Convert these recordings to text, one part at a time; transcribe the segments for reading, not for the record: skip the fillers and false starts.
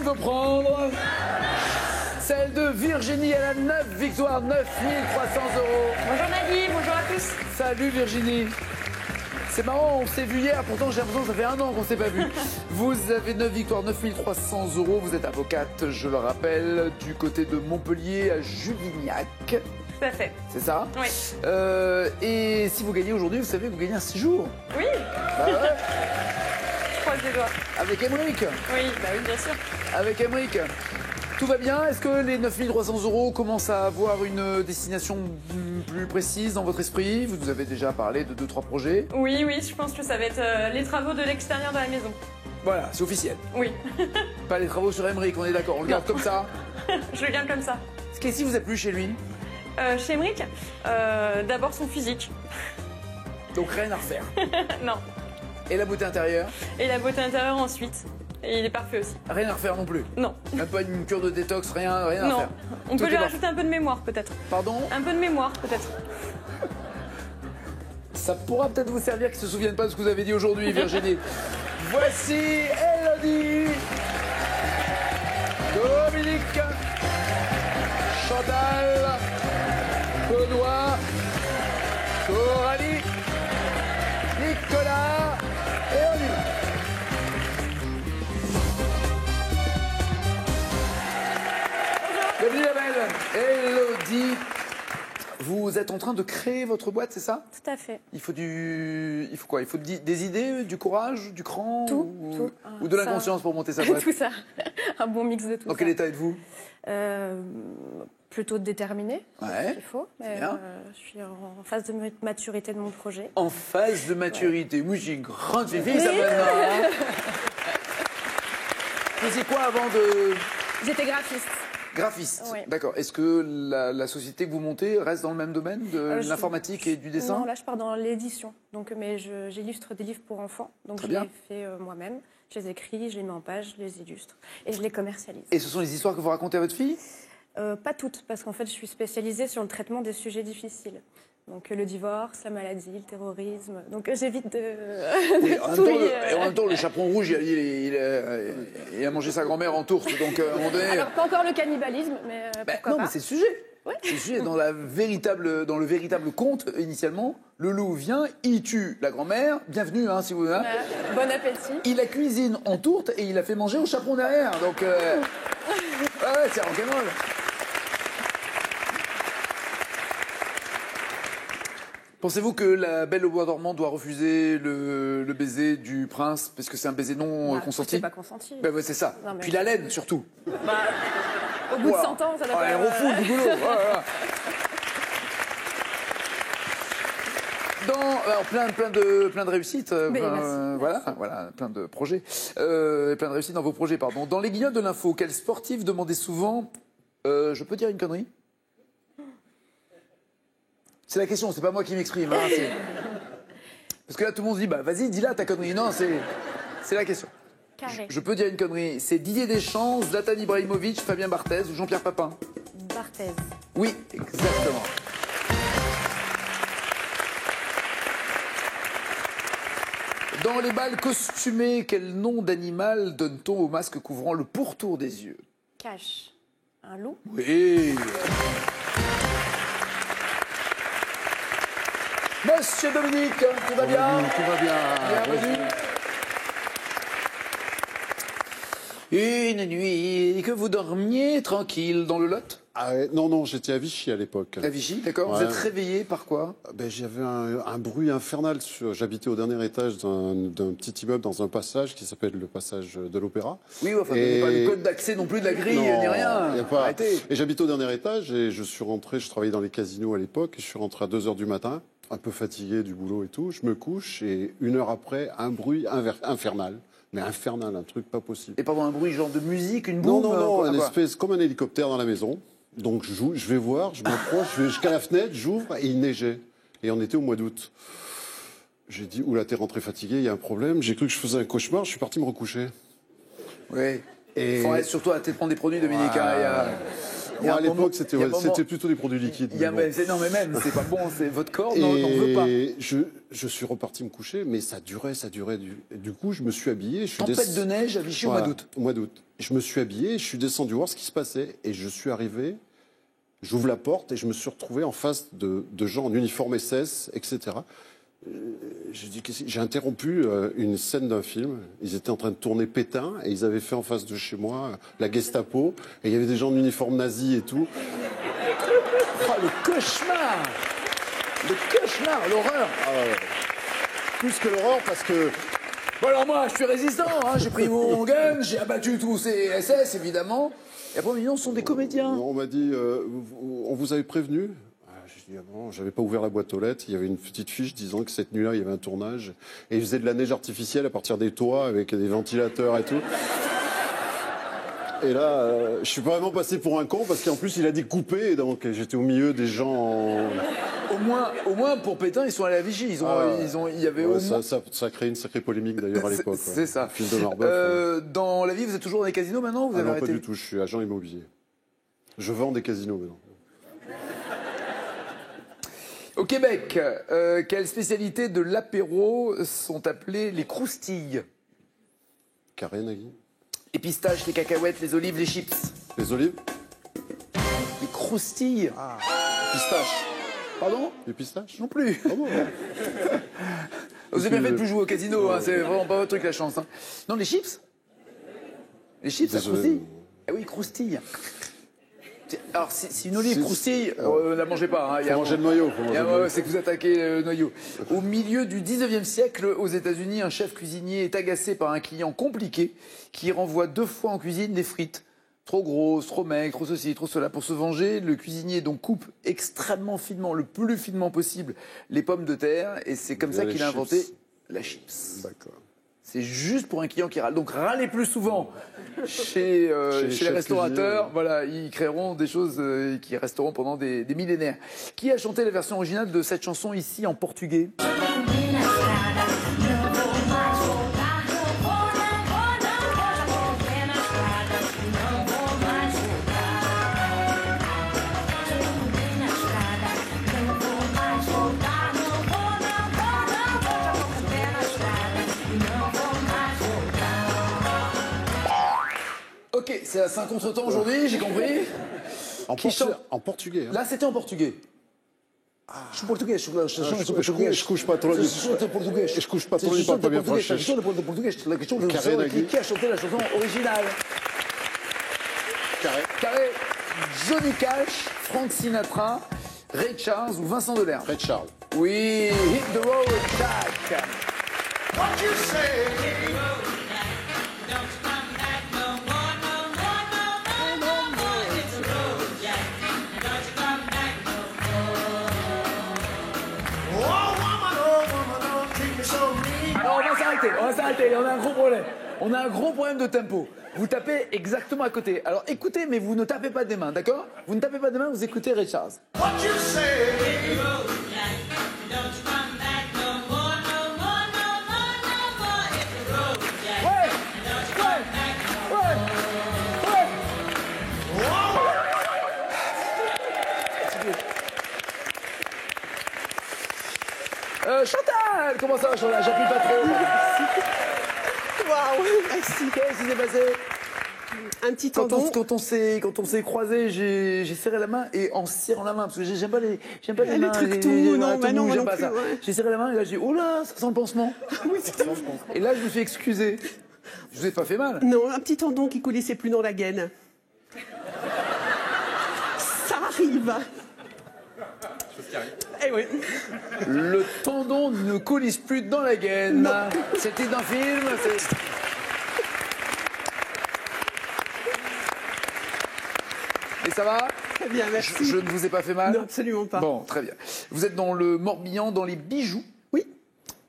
veut prendre celle de Virginie. Elle a 9 victoires, 9 300 €. Bonjour Nagui, bonjour à tous. Salut Virginie. C'est marrant, on s'est vu hier, pourtant j'ai l'impression que ça fait 1 an qu'on s'est pas vu. Vous avez 9 victoires, 9 300 €. Vous êtes avocate, je le rappelle, du côté de Montpellier à Juvignac. Tout à fait. C'est ça? Oui. Et si vous gagnez aujourd'hui, vous savez que vous gagnez un séjour. Oui. Bah ouais. Je croise les doigts. Avec Emmerich. Oui, bah oui, bien sûr. Avec Emmerich. Tout va bien? Est-ce que les 9 300 € commencent à avoir une destination plus précise dans votre esprit? Vous nous avez déjà parlé de 2-3 projets. Oui, oui, je pense que ça va être les travaux de l'extérieur de la maison. Voilà, c'est officiel. Oui. Pas les travaux sur Emmerich, on est d'accord, on le garde comme ça. Je le garde comme ça. Qu'est-ce qui vous a plu chez lui? Chez Emmerich, d'abord son physique. Donc rien à refaire. Non. Et la beauté intérieure? Et la beauté intérieure ensuite. Et il est parfait aussi. Rien à refaire non plus? Non. Même pas une cure de détox, rien à Non. faire? On Tout peut lui est rajouter un peu de mémoire peut-être. Pardon? Un peu de mémoire peut-être. Ça pourra peut-être vous servir qu'ils ne se souviennent pas de ce que vous avez dit aujourd'hui, Virginie. Voici Elodie, Dominique, Chantal, Benoît, Coralie, Nicolas et on y va. Bienvenue la belle. Elodie, vous êtes en train de créer votre boîte, c'est ça? Tout à fait. Il faut quoi? Il faut des idées, du courage, du cran? Tout, ou, tout. ou de Ça- l'inconscience pour monter sa boîte? Tout ça. Un bon mix de tout Dans ça. quel état êtes-vous? Plutôt déterminée, Ouais, il faut. Mais, bien. je suis en phase de maturité de mon projet. En phase de maturité. Oui, j'ai une grande fille, ça maintenant. Hein. Vous faisiez quoi avant de... J'étais graphiste. Graphiste, Oui. d'accord. Est-ce que la société que vous montez reste dans le même domaine de l'informatique et du dessin? Non, là je pars dans l'édition. Donc, mais j'illustre des livres pour enfants. Donc Très je bien. les fais moi-même. Je les écris, je les mets en page, je les illustre et je les commercialise. Et ce sont les histoires que vous racontez à votre fille? Pas toutes, parce qu'en fait je suis spécialisée sur le traitement des sujets difficiles. Donc le divorce, la maladie, le terrorisme. Donc j'évite de... Et en, même tout temps, lier, et en même temps, le chaperon rouge, il a mangé sa grand-mère en tourte. Donc, à un moment donné... Alors pas encore le cannibalisme, mais pourquoi non, pas. mais c'est le sujet. Ouais. C'est le sujet. Dans le véritable conte, initialement, le loup vient, il tue la grand-mère. Bienvenue, hein, si vous voulez. Bon appétit. Il la cuisine en tourte et il la fait manger au chaperon derrière. Donc, ouais, c'est rock'n'roll. Pensez-vous que la Belle au bois dormant doit refuser le baiser du prince parce que c'est un baiser non consenti? C'est pas consenti. Ben ouais, c'est ça. Non, mais- Puis la laine, surtout. Au bout de 100 ans, ça doit Oh, pas... elle refoule du boulot. Oh là là. Plein de réussites. Mais merci. Voilà, plein de projets. Plein de réussites dans vos projets, pardon. Dans les guignols de l'info, quel sportif demandait souvent je peux dire une connerie? C'est la question, c'est pas moi qui m'exprime. Hein, parce que là, tout le monde se dit, bah vas-y, dis-la ta connerie. Non, c'est la question. Carré. Je peux dire une connerie. C'est Didier Deschamps, Zlatan Ibrahimovic, Fabien Barthez ou Jean-Pierre Papin? Barthez. Oui, exactement. Dans les balles costumées, quel nom d'animal donne-t-on au masque couvrant le pourtour des yeux? Cache. Un loup. Oui. Monsieur Dominique, tout va bien? Tout va bien. Bienvenue. Une nuit que vous dormiez tranquille dans le Lot? Ah ouais, non, j'étais à Vichy à l'époque. À Vichy, d'accord. Ouais. Vous êtes réveillé par quoi? J'avais un bruit infernal. J'habitais au dernier étage d'un petit immeuble dans un passage qui s'appelle le passage de l'Opéra. Oui, enfin, vous n'avez pas le code d'accès non plus de la grille, Non, ni rien. y a pas. Arrêtez. Et j'habitais au dernier étage et je suis rentré, je travaillais dans les casinos à l'époque, et je suis rentré à 2 h du matin, un peu fatigué du boulot et tout. Je me couche et 1 heure après, un bruit infernal. Mais infernal, un truc pas possible. Et pardon, un bruit genre de musique, une Non, boum? une espèce comme un hélicoptère dans la maison. Donc je vais voir, je m'approche, je vais jusqu'à la fenêtre, j'ouvre et il neigeait. Et on était au mois d'août. J'ai dit, oula, t'es rentré fatigué, il y a un problème. J'ai cru que je faisais un cauchemar, je suis parti me recoucher. Oui. Et Faut être surtout à prendre des produits, Dominique. Ouais. Hein, Il y a à un moment- l'époque, il y a un moment- c'était plutôt des produits liquides. il y a- mais bon. non, mais même, c'est pas bon, c'est votre corps n'en veut pas. Et je suis reparti me coucher, mais ça durait. Du coup, je me suis habillé. Tempête de neige à Vichy au mois d'août. Au mois d'août. Je me suis habillé, je suis descendu voir ce qui se passait. Et je suis arrivé, j'ouvre la porte et je me suis retrouvé en face de gens en uniforme SS, etc. J'ai interrompu une scène d'un film. Ils étaient en train de tourner Pétain et ils avaient fait en face de chez moi la Gestapo. Et il y avait des gens en uniforme nazi et tout. Oh, le cauchemar! Le cauchemar, l'horreur! Plus que l'horreur parce que... Bon, alors moi, je suis résistant, hein, j'ai pris mon gun, j'ai abattu tous ces SS, évidemment. Et après, on m'a dit, non, ce sont des comédiens. On m'a dit, on vous avait prévenu? J'ai dit, ah bon, j'avais pas ouvert la boîte aux lettres. Il y avait une petite fiche disant que cette nuit-là, il y avait un tournage. Et ils faisaient de la neige artificielle à partir des toits avec des ventilateurs et tout. Et là, je suis vraiment passé pour un con parce qu'en plus, il a dit couper. Et donc, j'étais au milieu des gens. Au moins, pour Pétain, ils sont allés à Vichy. Il y avait au moins... ça a créé une sacrée polémique d'ailleurs à l'époque. C'est ça. Fils de Marbeuf. Dans la vie, vous êtes toujours dans les casinos maintenant ou vous avez Non, arrêté? pas du tout. Je suis agent immobilier. Je vends des casinos maintenant. Au Québec, quelles spécialités de l'apéro sont appelées les croustilles? Carré, Nagui. Les pistaches, les cacahuètes, les olives, les chips. Les olives. Les croustilles. Pistaches. Pardon? Les pistaches. Non plus. Ah bon. Vous avez bien fait de plus jouer au casino, hein, c'est vraiment pas votre truc la chance. Hein. Non, les chips? Les chips, ça Désolé. croustille? Eh oui, croustille. Alors, si une olive C'est- croustille, ne la mangez pas. Hein, Faut manger le noyau. c'est que vous attaquez le noyau. Au milieu du 19e siècle, aux États-Unis, un chef cuisinier est agacé par un client compliqué qui renvoie 2 fois en cuisine des frites. Trop grosses, trop maigres, trop ceci, trop cela. Pour se venger, le cuisinier donc coupe extrêmement finement, le plus finement possible, les pommes de terre. Et c'est comme ça Les qu'il a chips. inventé la chips. D'accord. C'est juste pour un client qui râle. Donc râlez plus souvent chez les chefs restaurateurs. cuisiniers. Voilà, ils créeront des choses qui resteront pendant des millénaires. Qui a chanté la version originale de cette chanson ici en portugais? Ok, c'est à 5 contre-temps aujourd'hui, j'ai compris. Qui chante? En portugais. Hein. Là, c'était en portugais. Je suis portugais, je couche pas trop. Je suis portugais. Je couche pas trop, il parle pas bien français. La question de Carré, Nagui. qui a chanté la chanson originale? Carré. Carré, Johnny Cash, Frank Sinatra, Ray Charles ou Vincent Delerme? Red Charles. Oui, Hit the Road Jack. Alors on va s'arrêter, on a un gros problème. On a un gros problème de tempo. Vous tapez exactement à côté. Alors écoutez, mais vous ne tapez pas des mains, d'accord? Vous ne tapez pas des mains, vous écoutez Ray Charles. Chantal, comment ça va Chantal? J'appuie pas trop. Waouh, merci. Qu'est-ce qui s'est passé? Un petit tendon. Quand on s'est croisés, j'ai serré la main et en serrant la main, parce que j'aime pas les mains. trucs tout mous, non, bah non, moi j'aime non pas plus, ça. ouais. J'ai serré la main et là j'ai dit, oh là, ça sent le pansement. Oui, c'est ça. Et là je me suis excusé. Je vous ai pas fait mal. Non, un petit tendon qui coulissait plus dans la gaine. Ça arrive. Eh oui. Le tendon ne coulisse plus dans la gaine. C'était d'un film. Et ça va? Très bien, merci. Je ne vous ai pas fait mal? Non, absolument pas. Bon, très bien. Vous êtes dans le Morbihan, dans les bijoux. Oui.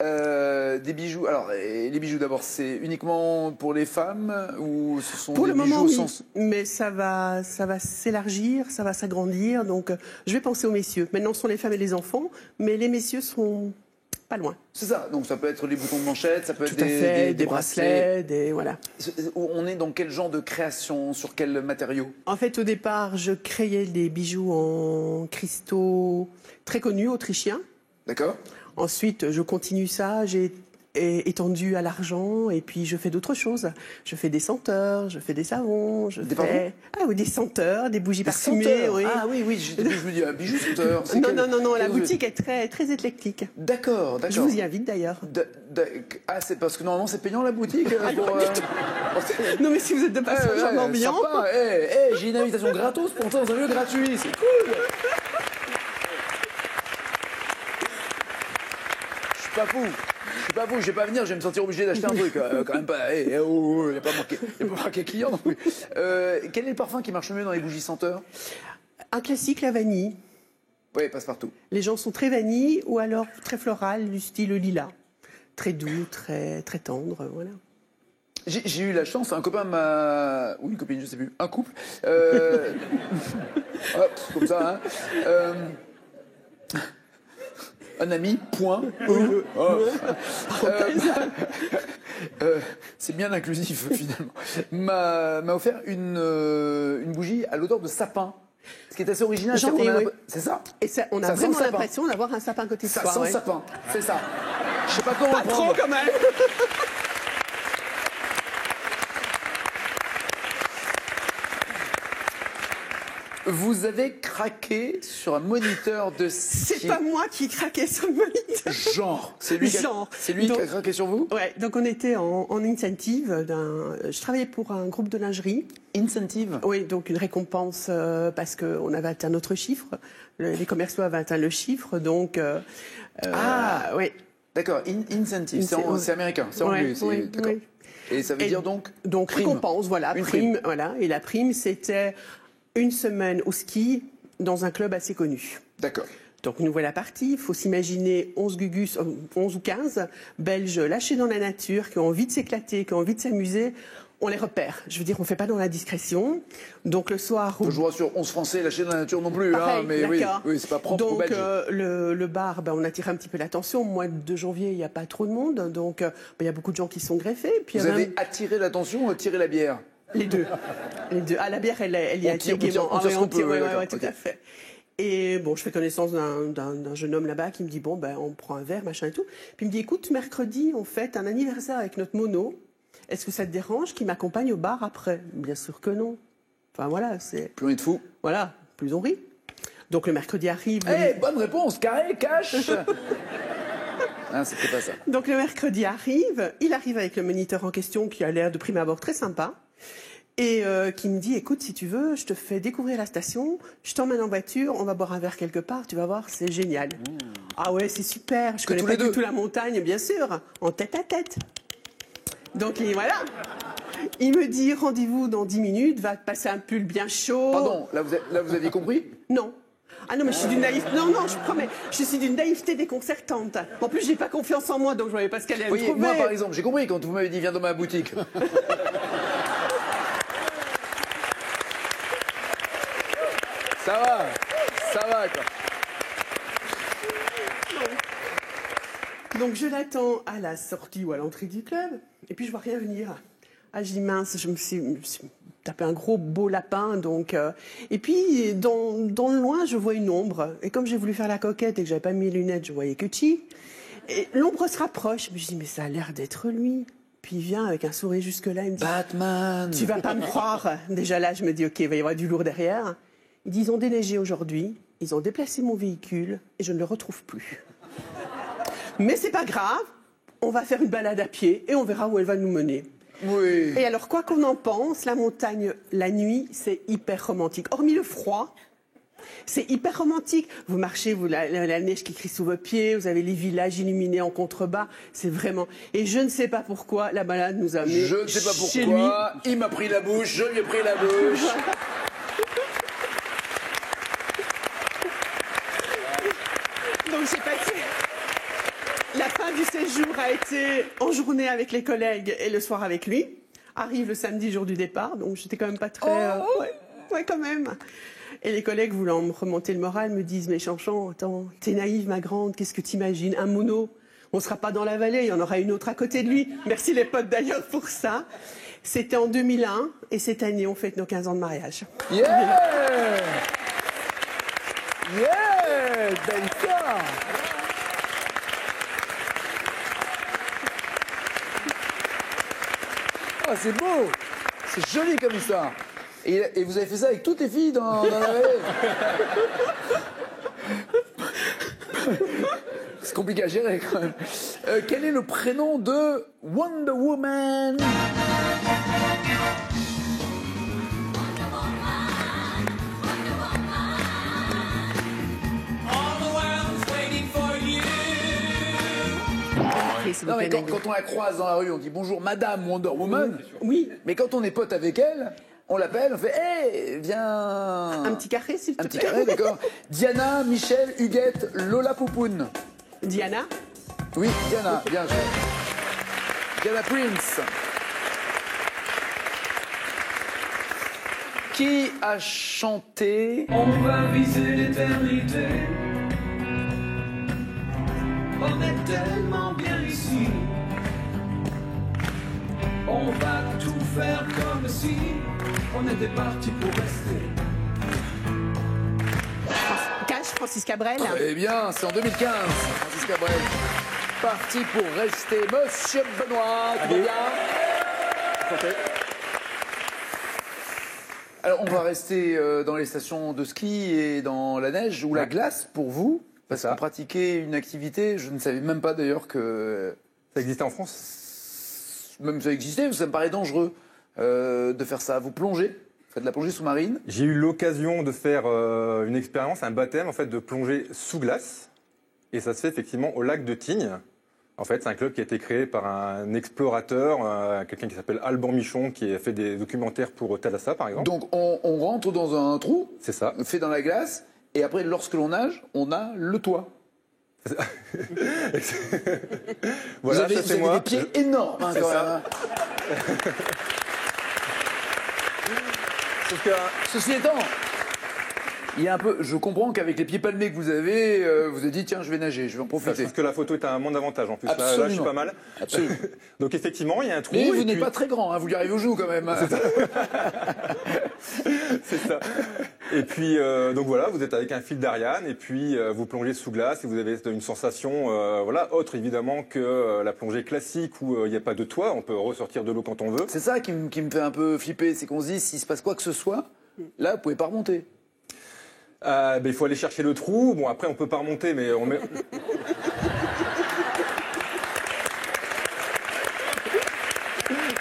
Des bijoux. Alors, les bijoux d'abord, c'est uniquement pour les femmes ou ce sont Pour des le bijoux moment, au oui. sens. Mais ça va s'élargir, ça va s'agrandir. Donc, je vais penser aux messieurs. Maintenant, ce sont les femmes et les enfants, mais les messieurs sont pas loin. C'est ça, donc ça peut être les boutons de manchette, ça peut être Tout à fait, des bracelets, voilà. On est dans quel genre de création, sur quel matériau? En fait, au départ, je créais des bijoux en cristaux très connus, autrichiens. D'accord. Ensuite, je continue ça, j'ai étendu à l'argent et puis je fais d'autres choses. Je fais des senteurs, je fais des savons, des senteurs, des bougies parfumées. Senteurs. Oui. Ah oui, je me dis, un bijou senteur. Non, la boutique est très, très éclectique. D'accord. Je vous y invite d'ailleurs. Ah, c'est parce que normalement c'est payant la boutique Non, mais si vous êtes de passage en Morbihan. J'ai une invitation gratos pour toi dans un lieu gratuit, c'est cool. Je suis pas fou, je vais pas venir, je vais me sentir obligé d'acheter un truc. Quand même pas, il n'y a pas marqué client non plus. Quel est le parfum qui marche mieux dans les bougies senteurs? Un classique, la vanille. Oui, passe partout. Les gens sont très vanille ou alors très floral, du style lilas. Très doux, très, très tendre, voilà. J'ai eu la chance, un copain m'a... Ou une copine, je sais plus. Un couple. Hop, comme ça, hein. Un ami, point. C'est bien inclusif, finalement. M'a offert une bougie à l'odeur de sapin. Ce qui est assez original. C'est ça. Et ça, on a vraiment l'impression d'avoir un sapin à côté de soi. Ça sent le sapin, c'est ça. Je sais pas comment le prendre. Trop quand même. Vous avez craqué sur un moniteur de ski. C'est pas moi qui craquais sur le moniteur. Genre. C'est lui qui a craqué sur vous? Ouais, donc on était en incentive. Je travaillais pour un groupe de lingerie. Incentive? Oui, donc une récompense parce qu'on avait atteint notre chiffre. Les commerciaux avaient atteint le chiffre, donc... oui. D'accord, incentive, c'est américain, c'est anglais. Oui. Et ça veut dire donc prime. Récompense, voilà, prime, voilà. Et la prime, c'était une semaine au ski dans un club assez connu. D'accord. Donc nous voilà partis. Il faut s'imaginer 11 gugus, 11 ou 15 Belges lâchés dans la nature, qui ont envie de s'éclater, qui ont envie de s'amuser. On les repère. Je veux dire, on ne fait pas dans la discrétion. Donc le soir... Je vous rassure, 11 Français lâchés dans la nature non plus. Pareil, mais oui, c'est pas propre aux Belges. Donc le bar, on a tiré un petit peu l'attention. Au mois de janvier, il n'y a pas trop de monde. Donc il y a beaucoup de gens qui sont greffés. Puis, vous avez attiré l'attention ou tiré la bière? Les deux. Ah, la bière, elle y a tiré gaiement. On tire, tout à fait. Et bon, je fais connaissance d'un jeune homme là-bas qui me dit, on prend un verre, machin et tout. Puis il me dit, écoute, mercredi, on fête un anniversaire avec notre mono. Est-ce que ça te dérange qu'il m'accompagne au bar après? Bien sûr que non. Enfin voilà, c'est... Plus on est de fou. Voilà, plus on rit. Donc le mercredi arrive... Bonne réponse, carré, cash. Ah, c'était pas ça. Donc le mercredi arrive, il arrive avec le moniteur en question qui a l'air de prime abord très sympa. Et qui me dit, écoute, si tu veux, je te fais découvrir la station, je t'emmène en voiture, on va boire un verre quelque part, tu vas voir, c'est génial. Ah ouais, c'est super, je connais pas du tout la montagne, bien sûr, en tête à tête. Donc voilà, il me dit, rendez-vous dans 10 minutes, va te passer un pull bien chaud. Pardon, là vous aviez compris? Non. Ah non, mais je suis d'une naïveté. Non, je promets, je suis d'une naïveté déconcertante. En plus, j'ai pas confiance en moi, donc je voyais pas ce qu'elle allait me trouver. Moi, par exemple, j'ai compris quand vous m'avez dit, viens dans ma boutique. Ça va, quoi. Donc je l'attends à la sortie ou à l'entrée du club, et puis je vois rien venir. Ah, je dis mince, je me suis tapé un gros beau lapin, donc... Et puis, dans le loin, je vois une ombre. Et comme j'ai voulu faire la coquette et que j'avais pas mis mes lunettes, je voyais que Chi. Et l'ombre se rapproche. Je dis, mais ça a l'air d'être lui. Puis il vient avec un sourire jusque-là, il me dit... Batman! Tu vas pas me croire. Déjà là, je me dis, ok, il va y avoir du lourd derrière. Ils disent, ils ont déneigé aujourd'hui, ils ont déplacé mon véhicule, et je ne le retrouve plus. Mais c'est pas grave, on va faire une balade à pied, et on verra où elle va nous mener. Oui. Et alors, quoi qu'on en pense, la montagne, la nuit, c'est hyper romantique. Hormis le froid, c'est hyper romantique. Vous marchez, la neige qui crie sous vos pieds, vous avez les villages illuminés en contrebas. C'est vraiment... Et je ne sais pas pourquoi la balade nous a amenés Je ne sais pas chez pourquoi. Il m'a pris la bouche, je lui ai pris la bouche. Donc j'ai passé... La fin du séjour a été en journée avec les collègues et le soir avec lui. Arrive le samedi, jour du départ, donc j'étais quand même pas très... ouais, quand même. Et les collègues, voulant me remonter le moral, me disent « Mais Chanchan, attends, t'es naïve, ma grande, qu'est-ce que t'imagines? Un mono? On ne sera pas dans la vallée, il y en aura une autre à côté de lui. Merci les potes d'ailleurs pour ça. C'était en 2001 et cette année, on fête nos 15 ans de mariage. Yeah! Yeah! Belle histoire! Oh, c'est beau! C'est joli comme histoire. Et vous avez fait ça avec toutes les filles dans la vallée? C'est compliqué à gérer quand même. Quel est le prénom de Wonder Woman? Non, mais quand on la croise dans la rue, on dit bonjour Madame Wonder Woman. Oui. Mais quand on est pote avec elle, on l'appelle, on fait hé, viens. Un petit carré, s'il te plaît. Un petit carré, d'accord. Diana, Michel, Huguette, Lola Poupoune. Diana. Oui, Diana, bien joué. Diana Prince. Qui a chanté On va viser l'éternité. On est tellement bien ici. On va tout faire comme si on était parti pour rester. Cache, Francis Cabrel. Eh bien, c'est en 2015, Francis Cabrel. Parti pour rester. Monsieur Benoît, tout va bien? Alors, on va rester dans les stations de ski et dans la neige ou la glace pour vous. Parce qu'on pratiquait une activité, je ne savais même pas d'ailleurs que... Ça existait en France? Même ça existait, ça me paraît dangereux de faire ça. Vous plongez, vous faites de la plongée sous-marine. J'ai eu l'occasion de faire une expérience, un baptême, en fait, de plonger sous glace. Et ça se fait effectivement au lac de Tignes. En fait, c'est un club qui a été créé par un explorateur, quelqu'un qui s'appelle Alban Michon, qui a fait des documentaires pour Thalassa, par exemple. Donc, on rentre dans un trou, C'est ça. fait dans la glace, et après, lorsque l'on nage, on a le toit. Voilà, vous ça, c'est avez moi. des pieds énormes, hein, C'est quand ça. même, hein. Sauf que, Ceci étant, il y a un peu, je comprends qu'avec les pieds palmés que vous avez, vous avez dit tiens, je vais nager, je vais en je profiter. trouve que la photo est à mon avantage en plus. Là, Absolument. je suis pas mal. Absolument. Donc effectivement, il y a un trou. Mais et vous n'êtes puis- pas très grand, hein, vous lui arrivez aux joues quand même. C'est ça. Et puis, donc voilà, vous êtes avec un fil d'Ariane et puis vous plongez sous glace et vous avez une sensation, voilà, autre évidemment que la plongée classique où il n'y a pas de toit, on peut ressortir de l'eau quand on veut. C'est ça qui me fait un peu flipper, c'est qu'on se dit s'il se passe quoi que ce soit, là vous pouvez pas remonter. Ben, il faut aller chercher le trou. Bon, après, on peut pas remonter, mais on met.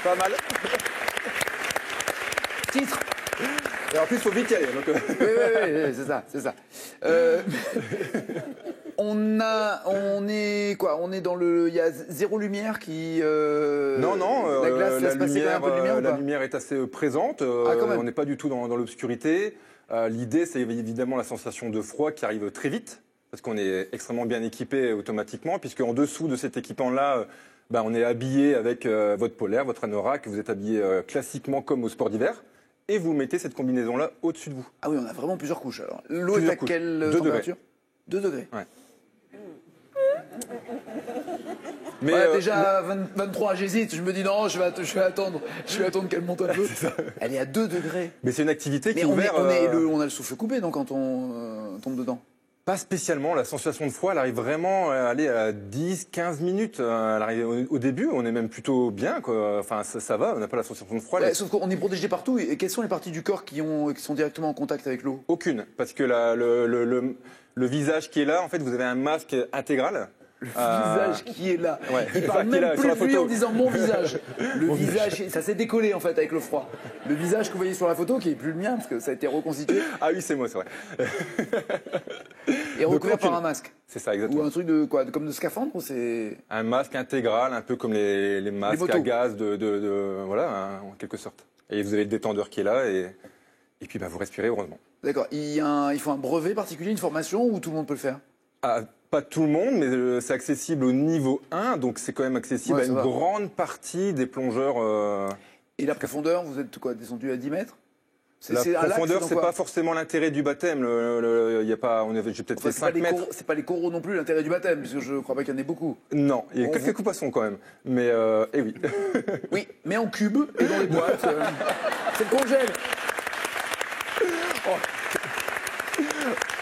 Pas mal. Titre. Et en plus, il faut vite y aller. Donc, Oui, c'est ça, c'est ça. On est quoi? On est dans le, il y a zéro lumière qui. non, la glace laisse passer quand même un peu de lumière ou la pas? lumière est assez présente. Quand même. On n'est pas du tout dans l'obscurité. L'idée, c'est évidemment la sensation de froid qui arrive très vite, parce qu'on est extrêmement bien équipé automatiquement, puisque en dessous de cet équipement-là, on est habillé avec votre polaire, votre anorak, vous êtes habillé classiquement comme au sport d'hiver, et vous mettez cette combinaison-là au-dessus de vous. Ah oui, on a vraiment plusieurs couches alors. L'eau est Plusieurs à couches. quelle 2 température? 2 degrés. Ouais. Mais Ouais, déjà 23, j'hésite. Je me dis non, je vais attendre qu'elle monte un peu. Elle est à 2 degrés. mais c'est une activité qui Mais est ouverte. on a le souffle coupé donc quand on tombe dedans. Pas spécialement. La sensation de froid, elle arrive vraiment à aller à 10-15 minutes. Elle arrive au début, on est même plutôt bien, quoi. Enfin, ça va, on n'a pas la sensation de froid. Ouais, sauf qu'on est protégé partout. Et quelles sont les parties du corps qui sont directement en contact avec l'eau? Aucune. Parce que le visage qui est là, en fait, vous avez un masque intégral. Le visage qui est là. Ouais. Il parle Qui est même là, plus sur la de lui photo. en disant mon visage. Le visage, ça s'est décollé en fait avec le froid. Le visage que vous voyez sur la photo, qui est plus le mien parce que ça a été reconstitué, Ah oui, c'est moi, c'est vrai. est recouvert aucune. par un masque. C'est ça, Ou exactement. un truc de quoi, comme de scaphandre ou c'est... Un masque intégral, un peu comme les masques motos. à gaz voilà, hein, en quelque sorte. Et vous avez le détendeur qui est là et puis vous respirez heureusement. D'accord. Il faut un brevet particulier, une formation ou tout le monde peut le faire? Ah, pas tout le monde, mais c'est accessible au niveau 1, donc c'est quand même accessible Ouais, à ça une va. grande partie des plongeurs. Et la profondeur, vous êtes quoi, descendu à 10 mètres? La c'est un lac, profondeur, dans c'est quoi pas forcément l'intérêt du baptême. Y a pas, j'ai peut-être Enfin, fait 5 mètres. C'est pas les coraux non plus l'intérêt du baptême, puisque je crois pas qu'il y en ait beaucoup. Non, il y a On quelques vous- coups poissons quand même. Mais, eh oui. Oui, mais en cube et dans les boîtes. C'est le congèle.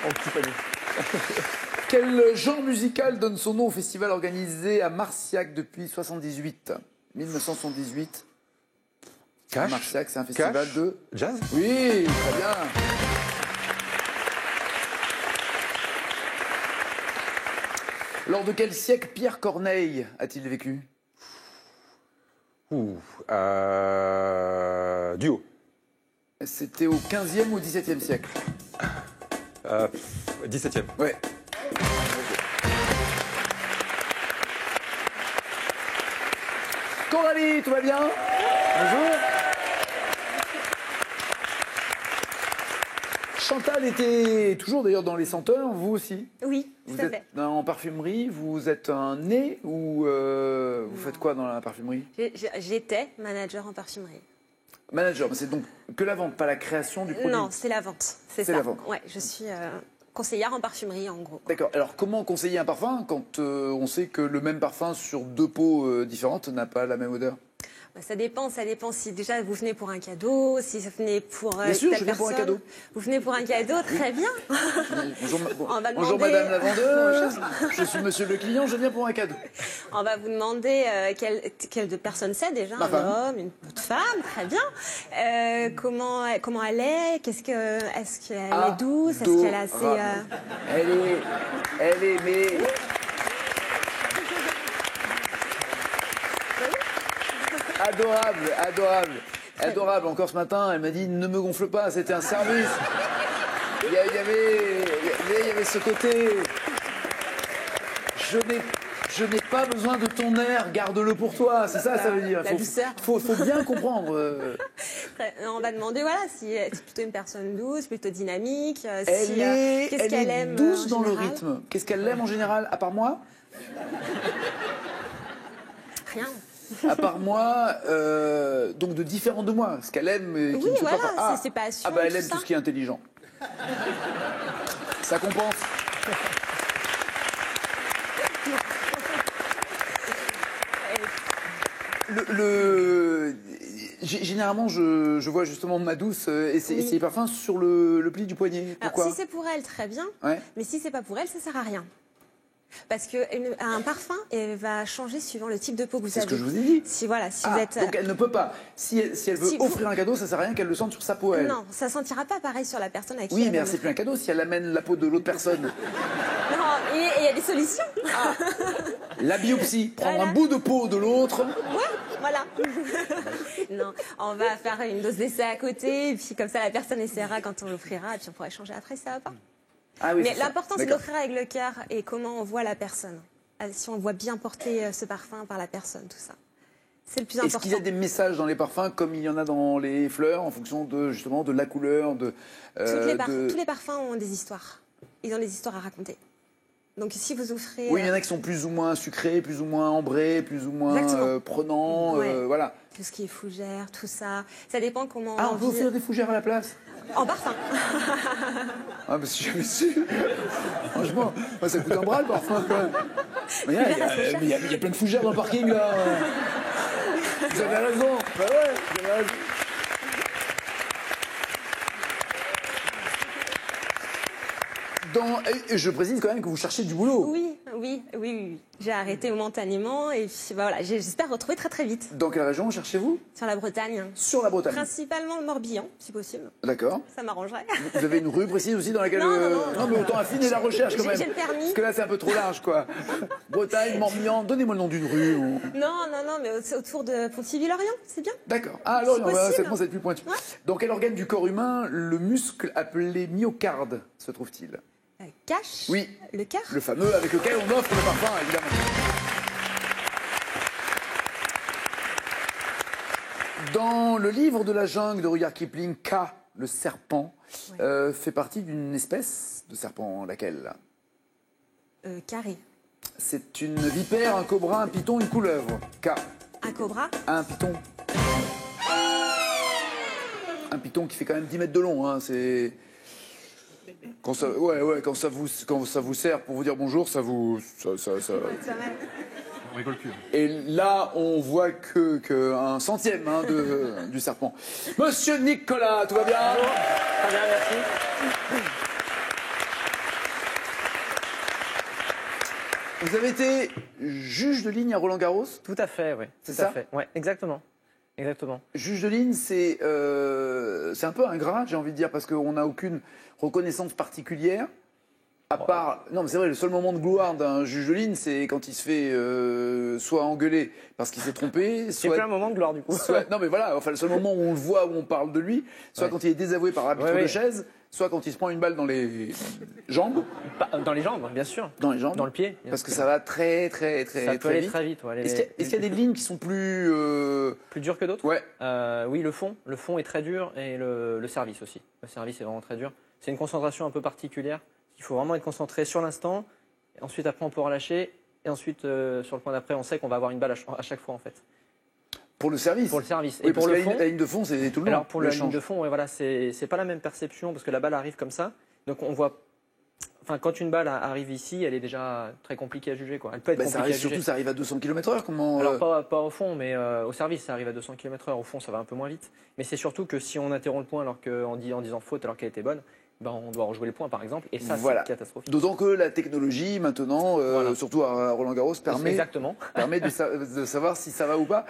En petit panier. Quel genre musical donne son nom au festival organisé à Marciac depuis 1978 À Cash. Marciac, c'est un festival Cash. de... Jazz. Oui, très bien. Lors de quel siècle Pierre Corneille a-t-il vécu? Duo. C'était au 15e ou 17e siècle? 17e. Ouais. Coralie, tout va bien? Bonjour. Chantal était toujours d'ailleurs dans les senteurs, vous aussi? Oui, Vous tout à êtes fait. en parfumerie, vous êtes un nez ou vous faites quoi dans la parfumerie? J'étais manager en parfumerie. Manager, mais c'est donc que la vente, pas la création du produit? Non, c'est la vente. C'est ça. la vente. Ouais, je suis conseillère en parfumerie en gros. D'accord. Alors comment conseiller un parfum quand on sait que le même parfum sur deux peaux différentes n'a pas la même odeur? Bah, ça dépend si déjà vous venez pour un cadeau, si vous venez pour Bien sûr, telle je viens pour un personne. cadeau. Vous venez pour un cadeau, très bien. Bonjour, On va bonjour demander- madame la vendeuse, je suis monsieur le client, je viens pour un cadeau. On va vous demander quelle personne c'est déjà, Ma un femme. homme, une femme, très bien. Comment elle est, est-ce qu'elle est douce, est-ce qu'elle est assez... Elle est, mais... Adorable, adorable, adorable. Encore ce matin, elle m'a dit ne me gonfle pas, c'était un service. Il y avait ce côté. Je n'ai pas besoin de ton air, garde-le pour toi. C'est ça, ça veut dire. La douceur. Faut bien comprendre. On va demander voilà si c'est plutôt une personne douce, plutôt dynamique, Elle qu'est-ce qu'elle est aime douce en dans le général. rythme. Qu'est-ce qu'elle aime en général, à part moi? Rien. À part moi, donc de différent de moi. Ce qu'elle aime, qui Oui, ne soit voilà, pas. c'est passion, Ah bah elle tout aime ça. tout ce qui est intelligent. Ça compense. Généralement, je vois justement ma douce et ses parfums sur le pli du poignet. Alors, Pourquoi? si c'est pour elle, très bien. Ouais. Mais si c'est pas pour elle, ça sert à rien. Parce que un parfum va changer suivant le type de peau que vous C'est avez. ce que je vous ai dit. Si voilà, si Ah, vous êtes. donc elle ne peut pas. Si elle veut Si vous- offrir un cadeau, ça sert à rien qu'elle le sente sur sa peau, elle. Non, ça sentira pas pareil sur la personne à qui Oui, elle mais va c'est le plus un cadeau si elle amène la peau de l'autre personne. faire. Non, et il y a des solutions. La biopsie, prendre Voilà. un bout de peau de l'autre. Ouais, voilà. Non, on va faire une dose d'essai à côté, et puis comme ça la personne essaiera quand on l'offrira, et puis on pourra échanger après, ça va pas. Ah oui, Mais c'est ça. l'important c'est D'accord. d'offrir avec le cœur et comment on voit la personne. Si on voit bien porter ce parfum par la personne, tout ça. C'est le plus Est-ce important. qu'il y a des messages dans les parfums comme il y en a dans les fleurs en fonction de justement de la couleur de, Tous les parfums ont des histoires. Ils ont des histoires à raconter. Donc si vous offrez... Oui, il y en a qui sont plus ou moins sucrés, plus ou moins ambrés, plus ou moins Exactement. prenants, Ouais. voilà. tout ce qui est fougère, tout ça. Ça dépend comment Ah, on on peut vit- offrir des fougères à la place? En parfum. Ah, parce que j'avais su. Franchement, moi, ça coûte un bras le parfum quand même. Mais il y a plein de fougères dans le parking là. Vous avez raison. Bah ouais, vous avez raison. Et je précise quand même que vous cherchez du boulot. Oui. J'ai arrêté momentanément et puis bah, voilà, j'espère retrouver très très vite Dans quelle région cherchez-vous? sur la Bretagne. Sur la Bretagne. Principalement le Morbihan, si possible. D'accord. Ça m'arrangerait. Vous avez une rue précise aussi dans laquelle... Non. mais autant affiner la recherche quand même. J'ai le permis. Parce que là, c'est un peu trop large, quoi. Bretagne, Morbihan, donnez-moi le nom d'une rue. ou- Non, mais c'est autour de Pontivy-Lorient, c'est bien. D'accord. Ah, alors, Si on va possible. cette c'est plus pointu. Ouais. Dans quel organe du corps humain le muscle appelé myocarde se trouve-t-il? Cache. Oui. Le cœur. Le fameux avec lequel on offre le parfum, évidemment. Dans le livre de la jungle de Rudyard Kipling, K, le serpent, fait partie d'une espèce de serpent, laquelle? Carré. C'est une vipère, un cobra, un python, une couleuvre. K. Un cobra. Un python. Un piton qui fait quand même 10 mètres de long, hein, c'est... Quand ça, quand ça vous sert pour vous dire bonjour, ça vous... On rigole plus. Et là, on voit que un centième hein, du serpent. Monsieur Nicolas, tout va bien? Très bien, merci. Vous avez été juge de ligne à Roland-Garros? Tout à fait, oui. C'est Tout à ça? fait. Ouais, exactement. Exactement. Juge de ligne, c'est un peu ingrat, j'ai envie de dire, parce qu'on n'a aucune reconnaissance particulière. À part, non mais c'est vrai, le seul moment de gloire d'un juge de ligne, c'est quand il se fait soit engueuler parce qu'il s'est trompé, C'est soit... plein de moments de gloire du coup. Non mais voilà, enfin le seul moment où on le voit, où on parle de lui, soit quand il est désavoué par l'arbitre de chaise, soit quand il se prend une balle dans les jambes. Dans les jambes, bien sûr. Dans les jambes. Dans le pied. Parce que ça va très Ça peut aller vite. très vite. Ouais. Est-ce qu'il y a des lignes qui sont plus... Plus dures que d'autres? Ouais. Oui, le fond. Le fond est très dur et le service aussi. Le service est vraiment très dur. C'est une concentration un peu particulière. Il faut vraiment être concentré sur l'instant. Ensuite, après, on peut relâcher. Et ensuite, sur le point d'après, on sait qu'on va avoir une balle à chaque fois, en fait. Pour le service? Pour le service. Oui, et pour parce le que fond, la ligne de fond, c'est tout le long. alors, pour la ligne de fond, ouais, voilà, c'est pas la même perception parce que la balle arrive comme ça. Donc, on voit. Enfin, quand une balle arrive ici, elle est déjà très compliquée à juger, quoi. Elle peut être compliquée à juger. Surtout, ça arrive à 200 km/h. Comment Alors, pas au fond, mais au service, ça arrive à 200 km/h. Au fond, ça va un peu moins vite. Mais c'est surtout que si on interrompt le point en disant faute alors qu'elle était bonne, ben, on doit rejouer le point, par exemple. Et ça, voilà. c'est catastrophique. D'autant que la technologie, maintenant, surtout à Roland-Garros, permet de savoir si ça va ou pas.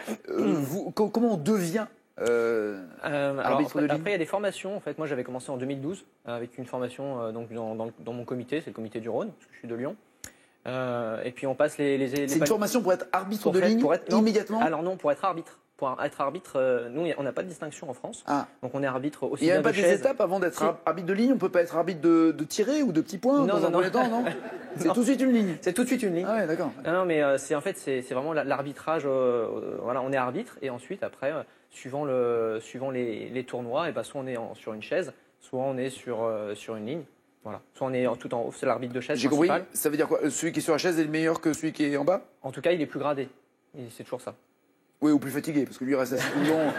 Comment on devient arbitre de ligne? Après, il y a des formations. En fait, moi, j'avais commencé en 2012 avec une formation donc dans mon comité, c'est le comité du Rhône, parce que je suis de Lyon. Et puis on passe les c'est une formation pour être arbitre de ligne immédiatement? Alors non, pour être arbitre. Pour être arbitre, nous, on n'a pas de distinction en France. Ah. Donc on est arbitre aussi bien de chaise. Il n'y a pas des étapes avant d'être arbitre de ligne? On ne peut pas être arbitre de tiré ou de petits points dans un premier temps, non? C'est tout de suite une ligne? C'est tout de suite une ligne. Ah ouais, d'accord. Non, mais c'est vraiment l'arbitrage. Voilà, on est arbitre et ensuite, après, suivant les tournois, et ben, soit on est sur une chaise, soit on est sur une ligne. Voilà. Soit on est tout en haut, c'est l'arbitre de chaise. J'ai compris. Ça veut dire quoi? Celui qui est sur la chaise est meilleur que celui qui est en bas? En tout cas, il est plus gradé. C'est toujours ça. Oui, ou plus fatigué, parce que lui il reste assis tout le long.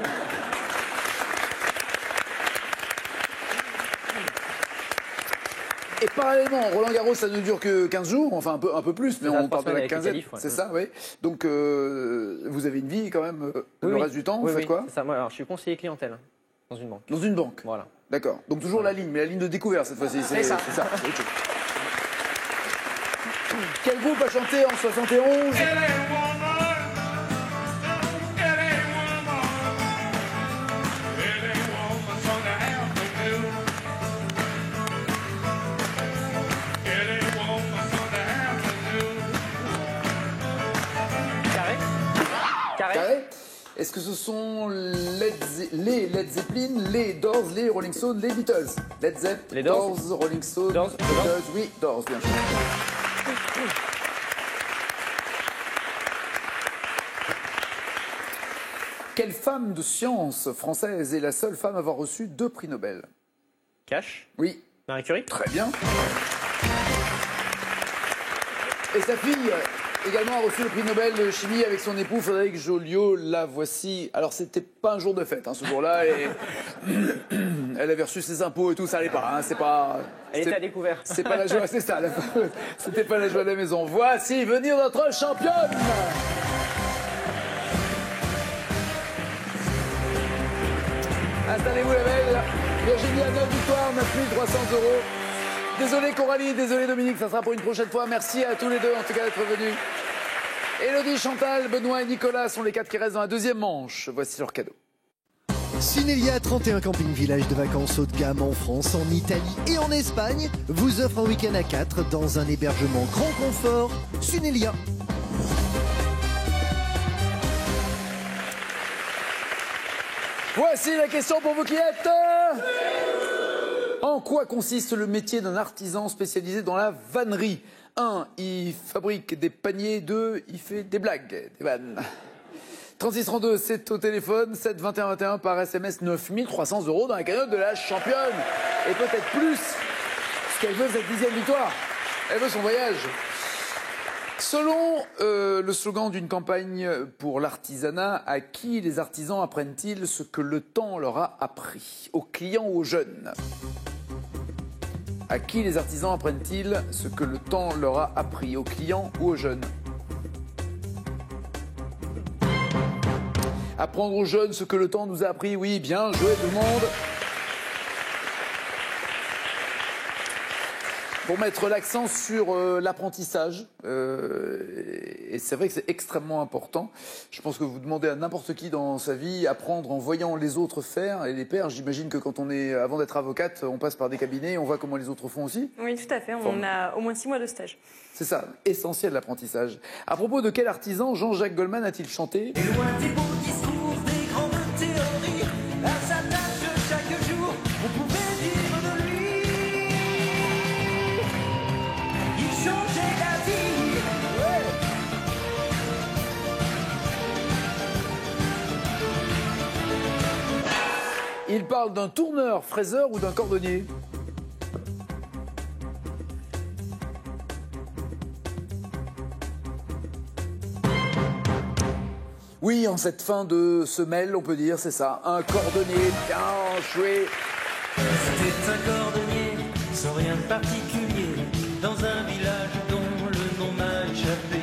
Et parallèlement, Roland-Garros, ça ne dure que 15 jours, enfin un peu plus, mais on parle de la quinzaine. C'est ça, oui. Donc, vous avez une vie quand même le reste du temps, vous faites quoi? C'est ça. Moi, alors, je suis conseiller clientèle dans une banque. Dans une banque? Voilà. D'accord. Donc toujours la ligne, mais la ligne de découvert cette fois-ci. C'est ça. Okay. Quel groupe a chanté en 71? Carré. Est-ce que ce sont les Led Zeppelin, les Doors, les Rolling Stones, les Beatles? Led Zeppelin, les Doors, Rolling Stones, Beatles, oui, Doors, bien sûr. Quelle femme de science française est la seule femme à avoir reçu 2 prix Nobel? Cash? Oui. Marie Curie? Très bien. Et sa fille également a reçu le prix Nobel de chimie avec son époux Frédéric Joliot. La voici. Alors c'était pas un jour de fête, hein, ce jour-là. Elle avait reçu ses impôts et tout, ça allait pas. Hein, c'est pas. Elle était à découvert. C'est pas la joie, c'est ça. C'était pas la joie de la maison. Voici venir notre championne. Installez-vous la belle. Virginie a 9 victoires, 9 300 €. Désolé Coralie, désolé Dominique, ça sera pour une prochaine fois. Merci à tous les deux en tout cas d'être venus. Élodie, Chantal, Benoît et Nicolas sont les 4 qui restent dans la deuxième manche. Voici leur cadeau. Cinelia, 31 camping village de vacances haut de gamme en France, en Italie et en Espagne, vous offre un week-end à 4 dans un hébergement grand confort. Cinelia. Voici la question pour vous qui êtes. En quoi consiste le métier d'un artisan spécialisé dans la vannerie? 1. Il fabrique des paniers. 2. Il fait des blagues, des vannes. 3632, c'est au téléphone. 7 21 21 par SMS. 9 300 € dans la cagnotte de la championne. Et peut-être plus, ce qu'elle veut, cette 10e victoire. Elle veut son voyage. Selon le slogan d'une campagne pour l'artisanat, à qui les artisans apprennent-ils ce que le temps leur a appris? Aux clients ou aux jeunes? À qui les artisans apprennent-ils ce que le temps leur a appris? Aux clients ou aux jeunes? Apprendre aux jeunes ce que le temps nous a appris, oui, bien joué tout le monde. Pour mettre l'accent sur l'apprentissage, et c'est vrai que c'est extrêmement important. Je pense que vous demandez à n'importe qui dans sa vie apprendre en voyant les autres faire et les pairs. J'imagine que quand on est, avant d'être avocate, on passe par des cabinets et on voit comment les autres font aussi. Oui, tout à fait. On a au moins 6 mois de stage. C'est ça, essentiel l'apprentissage. À propos de quel artisan Jean-Jacques Goldman a-t-il chanté? Et loin des beaux discours, des grandes théories, à sa tâche chaque jour, on pouvait dire de lui. Il changeait la vie. Il parle d'un tourneur, fraiseur ou d'un cordonnier? Oui, en cette fin de semelle, on peut dire, c'est ça, un cordonnier bien joué. C'était un cordonnier, sans rien de particulier, dans un village dont le nom m'a échappé.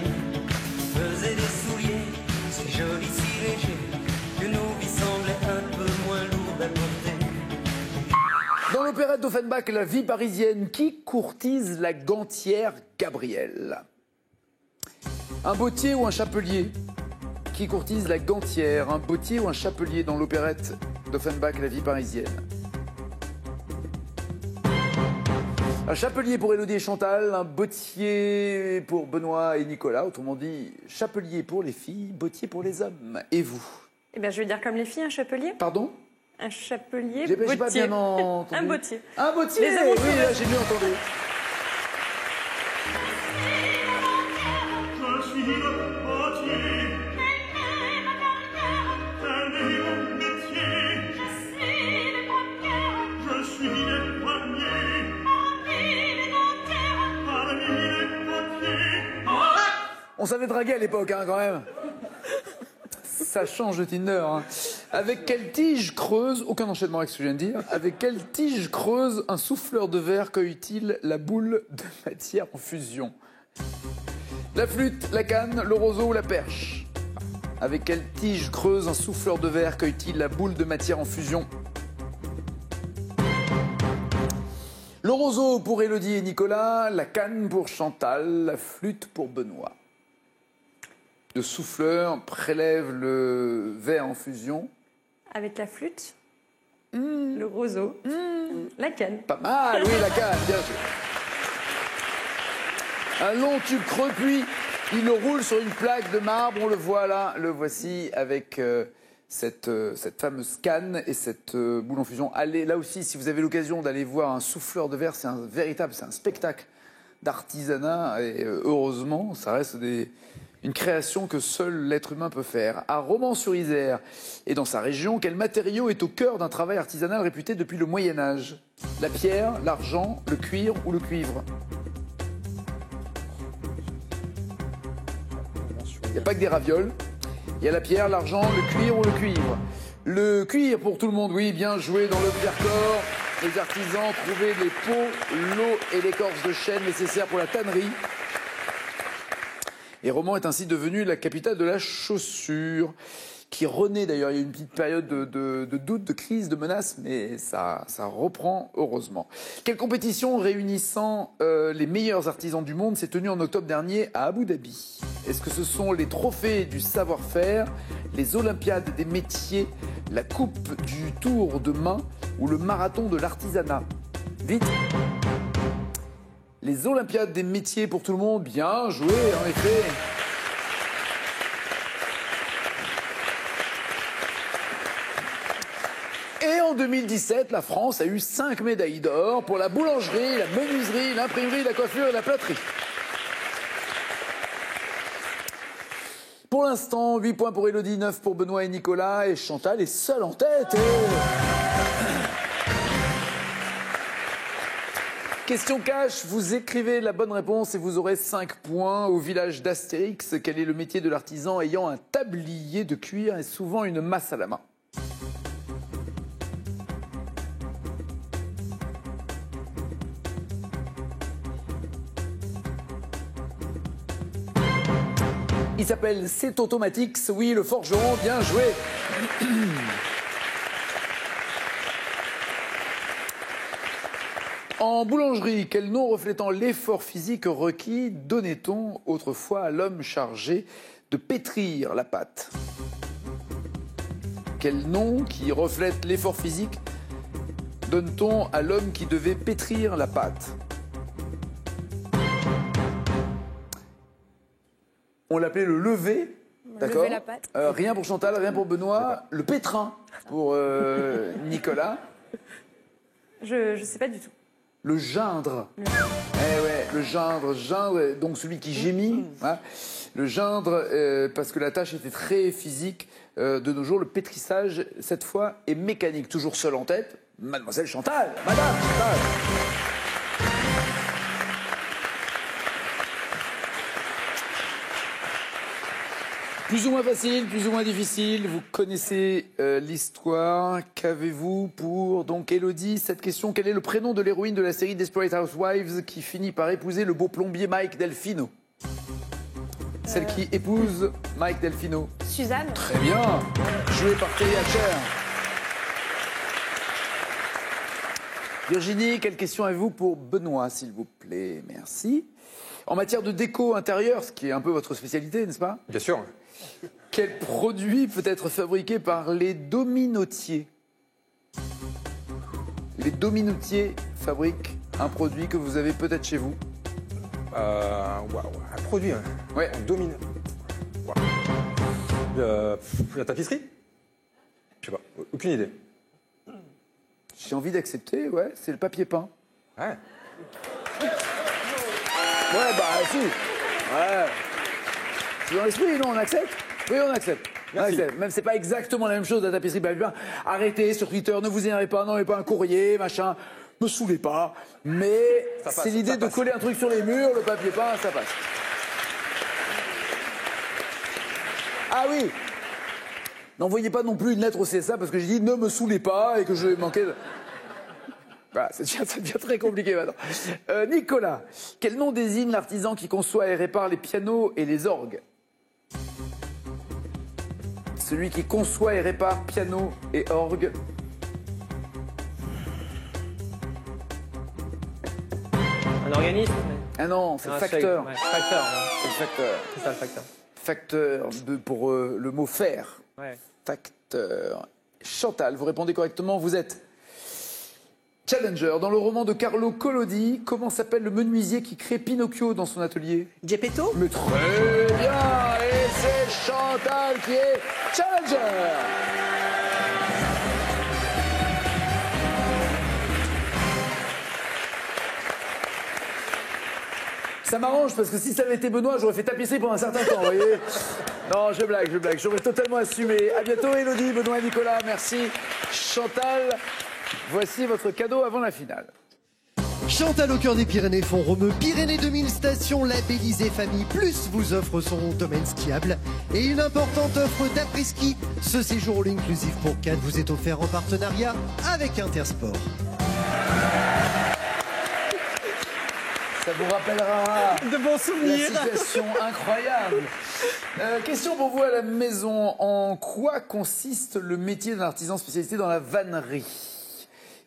Faisait des souliers, si jolis, si légers, que nos vies semblaient un peu moins lourdes à porter. Dans l'opérette d'Offenbach, La vie parisienne, qui courtise la gantière Gabrielle? Un bottier ou un chapelier? Qui courtise la gantière, un bottier ou un chapelier dans l'opérette d'Offenbach, La vie parisienne? Un chapelier pour Élodie et Chantal, un bottier pour Benoît et Nicolas, autrement dit, chapelier pour les filles, bottier pour les hommes. Et vous? Eh bien, je vais dire comme les filles, un chapelier. Pardon? Un chapelier, J'ai bottier. pas bien entendu. Un bottier. Un bottier, Les hommes oui, là, j'ai mieux entendu. Je suis le bottier. On savait draguer à l'époque, hein, quand même. Ça change de Tinder. Hein. Avec quelle tige creuse, aucun enchaînement avec ce que je viens de dire, avec quelle tige creuse un souffleur de verre cueille-t-il la boule de matière en fusion? La flûte, la canne, le roseau ou la perche? Avec quelle tige creuse un souffleur de verre cueille-t-il la boule de matière en fusion? Le roseau pour Élodie et Nicolas, la canne pour Chantal, la flûte pour Benoît. Le souffleur prélève le verre en fusion. Avec la flûte, le roseau, la canne. Pas mal, oui, la canne, bien sûr. Un long tube creux, puis il le roule sur une plaque de marbre. On le voit là, le voici avec cette fameuse canne et cette boule en fusion. Allez, là aussi, si vous avez l'occasion d'aller voir un souffleur de verre, c'est un spectacle d'artisanat. Et heureusement, ça reste une création que seul l'être humain peut faire. À Romans-sur-Isère et dans sa région, quel matériau est au cœur d'un travail artisanal réputé depuis le Moyen-Âge? La pierre, l'argent, le cuir ou le cuivre? Il n'y a pas que des ravioles. Il y a la pierre, l'argent, le cuir ou le cuivre. Le cuir pour tout le monde, oui, bien joué dans le Vercors. Les artisans trouvaient les peaux, l'eau et l'écorce de chêne nécessaires pour la tannerie. Et Romans est ainsi devenue la capitale de la chaussure, qui renaît d'ailleurs. Il y a eu une petite période de doute, de crise, de menace, mais ça reprend heureusement. Quelle compétition réunissant les meilleurs artisans du monde s'est tenue en octobre dernier à Abu Dhabi? Est-ce que ce sont les trophées du savoir-faire, les Olympiades des métiers, la coupe du tour de main ou le marathon de l'artisanat? Vite! Les Olympiades des métiers pour tout le monde, bien joué en effet. Et en 2017, la France a eu 5 médailles d'or pour la boulangerie, la menuiserie, l'imprimerie, la coiffure et la plâtrerie. Pour l'instant, 8 points pour Élodie, 9 pour Benoît et Nicolas, et Chantal est seule en tête. Question cash, vous écrivez la bonne réponse et vous aurez 5 points. Au village d'Astérix, quel est le métier de l'artisan ayant un tablier de cuir et souvent une masse à la main? Il s'appelle C'est Automatics, oui, le forgeron, bien joué. En boulangerie, quel nom reflétant l'effort physique requis donnait-on autrefois à l'homme chargé de pétrir la pâte? Quel nom qui reflète l'effort physique donne-t-on à l'homme qui devait pétrir la pâte? On l'appelait le lever, d'accord. Lever la pâte. Rien pour Chantal, rien pour Benoît. Le pétrin pour Nicolas. Je sais pas du tout. Le gindre. Eh ouais, le gindre, donc celui qui gémit. Hein. Le gindre, parce que la tâche était très physique. De nos jours, le pétrissage, cette fois, est mécanique. Toujours seule en tête, Mademoiselle Chantal. Madame Chantal. Plus ou moins facile, plus ou moins difficile, vous connaissez l'histoire. Qu'avez-vous pour donc Élodie? Cette question, quel est le prénom de l'héroïne de la série Desperate Housewives qui finit par épouser le beau plombier Mike Delfino? Celle qui épouse Mike Delfino. Suzanne. Très bien, joué par Kelly Hatcher. Virginie, quelle question avez-vous pour Benoît, s'il vous plaît? Merci. En matière de déco intérieure, ce qui est un peu votre spécialité, n'est-ce pas? Bien sûr. Quel produit peut être fabriqué par les dominotiers? Les dominotiers fabriquent un produit que vous avez peut-être chez vous. Un produit, hein. Ouais. On domine. La tapisserie? Je sais pas, aucune idée. J'ai envie d'accepter, ouais, c'est le papier peint. Ouais. Ouais, bah si. Ouais. C'est dans l'esprit, non, on accepte? Oui, on accepte. Merci. On accepte. Même c'est pas exactement la même chose, la tapisserie papier peint. Arrêtez sur Twitter, ne vous énervez pas, n'envoyez pas un courrier, machin. Me saoulez pas. Mais c'est l'idée de coller un truc sur les murs, le papier peint, ça passe. Ah oui. N'envoyez pas non plus une lettre au CSA parce que j'ai dit ne me saoulez pas et que je manquais de... Voilà, ça devient très compliqué maintenant. Nicolas, quel nom désigne l'artisan qui conçoit et répare les pianos et les orgues? Celui qui conçoit et répare piano et orgue. Un organisme? Ah non, c'est le Un facteur. ouais, facteur. Ouais. C'est le facteur. C'est ça le facteur. Facteur pour le mot faire. Ouais. Facteur. Chantal, vous répondez correctement, vous êtes challenger. Dans le roman de Carlo Collodi, comment s'appelle le menuisier qui crée Pinocchio dans son atelier? Geppetto. Mais très bien. Et c'est Chantal qui est challenger. Ça m'arrange parce que si ça avait été Benoît, j'aurais fait tapisserie pendant un certain temps, vous voyez. Non, je blague. J'aurais totalement assumé. À bientôt, Élodie, Benoît et Nicolas. Merci. Chantal, voici votre cadeau avant la finale. Chantal au cœur des Pyrénées Fonds Romeu Pyrénées 2000 stations labellisées famille plus vous offre son domaine skiable et une importante offre d'après-ski. Ce séjour all inclusif pour 4 vous est offert en partenariat avec Intersport. Ça vous rappellera De bons la souvenirs. situation incroyable. Question pour vous à la maison. En quoi consiste le métier d'un artisan spécialisé dans la vannerie?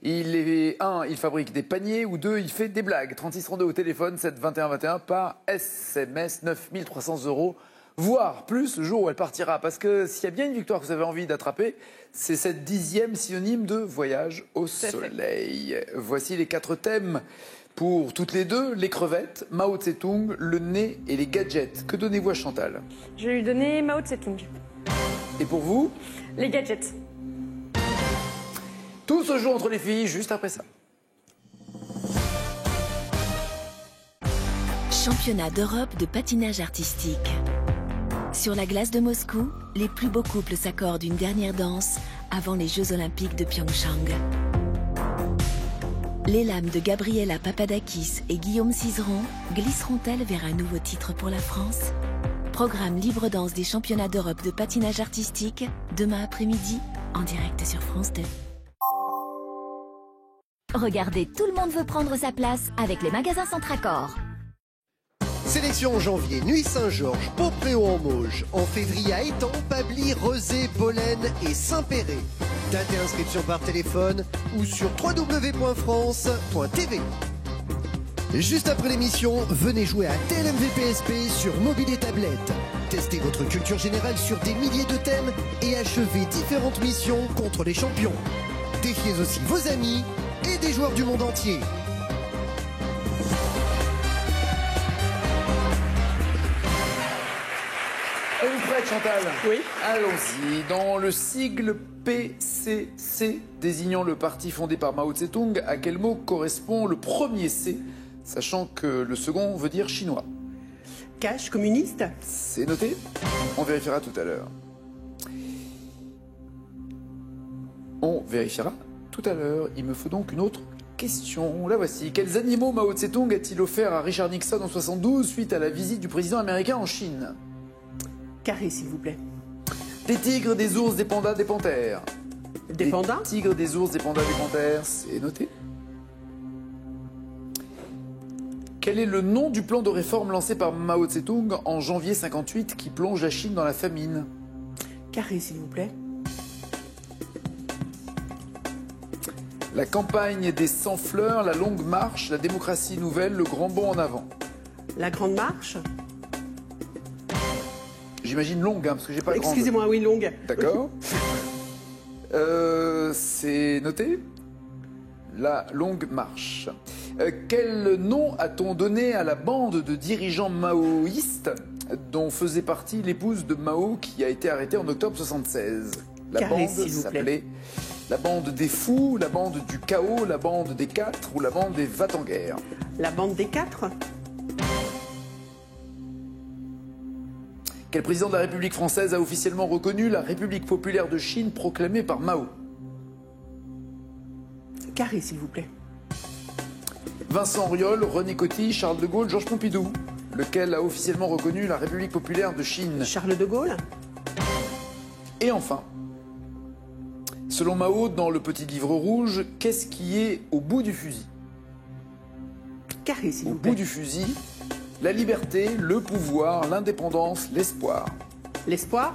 Il fabrique des paniers ou 2, il fait des blagues. 3632 au téléphone, 7 21 21 par SMS, 9300 €, voire plus le jour où elle partira. Parce que s'il y a bien une victoire que vous avez envie d'attraper, c'est cette 10e synonyme de voyage au soleil. Voici les 4 thèmes pour toutes les deux, les crevettes, Mao Tse-tung, le nez et les gadgets. Que donnez-vous à Chantal? Je vais lui donner Mao Tse-tung. Et pour vous? Les gadgets. Tout se joue entre les filles, juste après ça. Championnat d'Europe de patinage artistique. Sur la glace de Moscou, les plus beaux couples s'accordent une dernière danse avant les Jeux Olympiques de Pyeongchang. Les lames de Gabriela Papadakis et Guillaume Cizeron glisseront-elles vers un nouveau titre pour la France? Programme libre danse des championnats d'Europe de patinage artistique, demain après-midi, en direct sur France 2. Regardez, tout le monde veut prendre sa place avec les magasins Centracor. Sélection en janvier, Nuit Saint-Georges, Beaupréau en Mauges. En février à Étampes, Pably, Rezé, Bolène et Saint-Péret. Date et inscription par téléphone ou sur www.france.tv. Juste après l'émission, venez jouer à TLMVPSP sur mobile et tablette. Testez votre culture générale sur des milliers de thèmes et achevez différentes missions contre les champions. Défiez aussi vos amis et des joueurs du monde entier. Êtes-vous prête, Chantal? Oui. Allons-y. Dans le sigle PCC, désignant le parti fondé par Mao Tse-tung, à quel mot correspond le premier C, sachant que le second veut dire chinois? Cash communiste. C'est noté. On vérifiera tout à l'heure. On vérifiera tout à l'heure. Il me faut donc une autre question. La voici. Quels animaux Mao Tse-tung a-t-il offert à Richard Nixon en 72 suite à la visite du président américain en Chine? Carré, s'il vous plaît. Des tigres, des ours, des pandas, des panthères. Des pandas? Tigres, des ours, des pandas, des panthères. C'est noté. Quel est le nom du plan de réforme lancé par Mao Tse-tung en janvier 58 qui plonge la Chine dans la famine? Carré, s'il vous plaît. La campagne des 100 fleurs, la longue marche, la démocratie nouvelle, le grand bond en avant. La grande marche. J'imagine longue, hein, parce que j'ai pas grande. Excusez-moi, oui, longue. D'accord. C'est noté. La longue marche. Quel nom a-t-on donné à la bande de dirigeants maoïstes dont faisait partie l'épouse de Mao qui a été arrêtée en octobre 76? La Carré, bande s'il vous plaît. s'appelait la bande des fous, la bande du chaos, la bande des quatre ou la bande des va-t-en-guerre? La bande des quatre. Quel président de la République française a officiellement reconnu la République populaire de Chine proclamée par Mao? Carré, s'il vous plaît. Vincent Auriol, René Coty, Charles de Gaulle, Georges Pompidou. Lequel a officiellement reconnu la République populaire de Chine? Charles de Gaulle. Et enfin, selon Mao, dans le petit livre rouge, qu'est-ce qui est au bout du fusil? Carré, s'il Au vous plaît. bout du fusil, la liberté, le pouvoir, l'indépendance, l'espoir. L'espoir.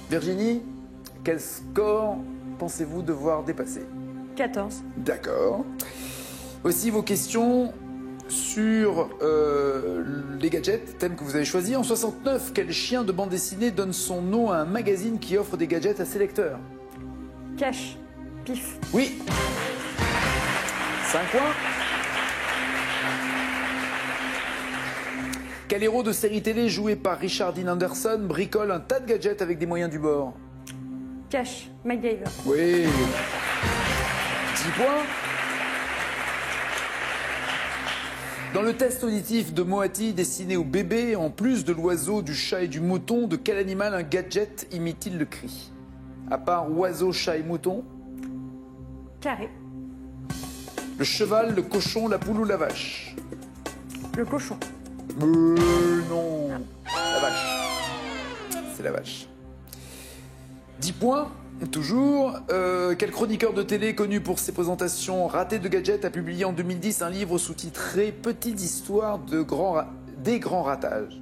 Virginie, quel score pensez-vous devoir dépasser? 14. D'accord. Voici vos questions sur les gadgets, thème que vous avez choisi. En 69, quel chien de bande dessinée donne son nom à un magazine qui offre des gadgets à ses lecteurs? Cash. Pif. Oui. 5 points. Quel héros de série télé joué par Richard Dean Anderson bricole un tas de gadgets avec des moyens du bord? Cash. MacGyver. Oui. 10 points. Dans le test auditif de Moati destiné aux bébés, en plus de l'oiseau, du chat et du mouton, de quel animal un gadget imite-t-il le cri? À part oiseau, chat et mouton? Carré. Le cheval, le cochon, la poule ou la vache? Le cochon. Non. La vache. C'est la vache. 10 points. Toujours, quel chroniqueur de télé connu pour ses présentations ratées de gadgets a publié en 2010 un livre sous-titré « Petites histoires des grands ratages ».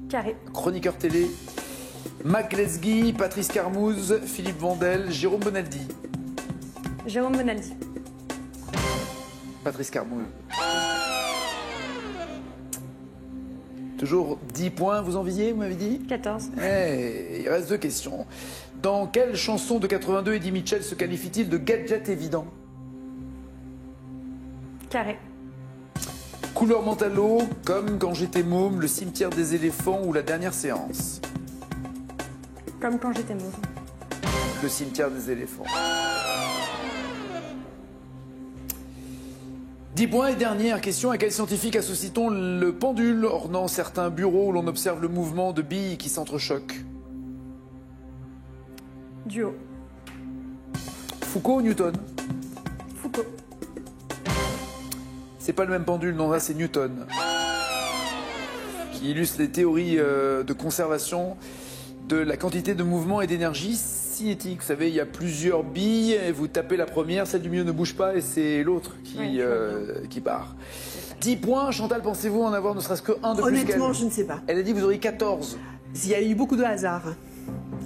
Carré. Chroniqueur télé, Mac Lesguy, Patrice Carmouze, Philippe Vandel, Jérôme Bonaldi. Jérôme Bonaldi. Patrice Carmouze. Toujours 10 points, vous en visiez, vous m'avez dit? 14. Il reste 2 questions. Dans quelle chanson de 82 Eddie Mitchell se qualifie-t-il de gadget évident? Carré. Couleur mentalo, comme Quand j'étais môme, Le cimetière des éléphants ou La dernière séance? Comme quand j'étais môme. Le cimetière des éléphants. 10 points et dernière question. À quel scientifique associe-t-on le pendule ornant certains bureaux où l'on observe le mouvement de billes qui s'entrechoquent? Duo. Foucault ou Newton? Foucault. C'est pas le même pendule, non, là c'est Newton. Qui illustre les théories de conservation de la quantité de mouvement et d'énergie cinétique. Vous savez, il y a plusieurs billes et vous tapez la première, celle du milieu ne bouge pas et c'est l'autre qui part. 10 points, Chantal, pensez-vous en avoir ne serait-ce que un de plus qu'elle? Honnêtement, je ne sais pas. Elle a dit que vous auriez 14. Il y a eu beaucoup de hasard.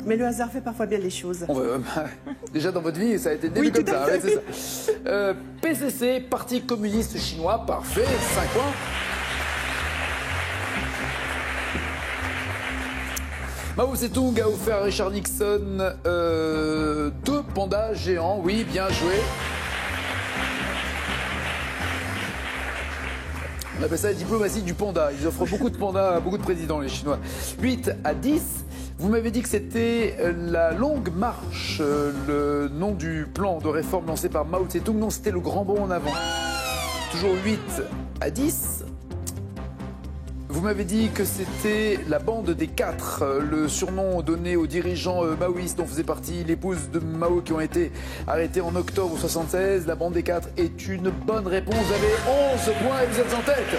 Mais le hasard fait parfois bien les choses. Déjà dans votre vie, ça a été début comme ça. Ouais, c'est ça. PCC, Parti communiste chinois, parfait, 5 points. Mao Zedong a offert à Richard Nixon 2 pandas géants. Oui, bien joué. On appelle ça la diplomatie du panda. Ils offrent beaucoup de pandas à beaucoup de présidents, les Chinois. 8 à 10. Vous m'avez dit que c'était la longue marche, le nom du plan de réforme lancé par Mao Zedong. Non, c'était le grand bond en avant. Toujours 8 à 10. Vous m'avez dit que c'était la bande des 4, le surnom donné aux dirigeants maoïstes dont faisait partie l'épouse de Mao qui ont été arrêtés en octobre 1976. La bande des 4 est une bonne réponse. Vous avez 11 points et vous êtes en tête.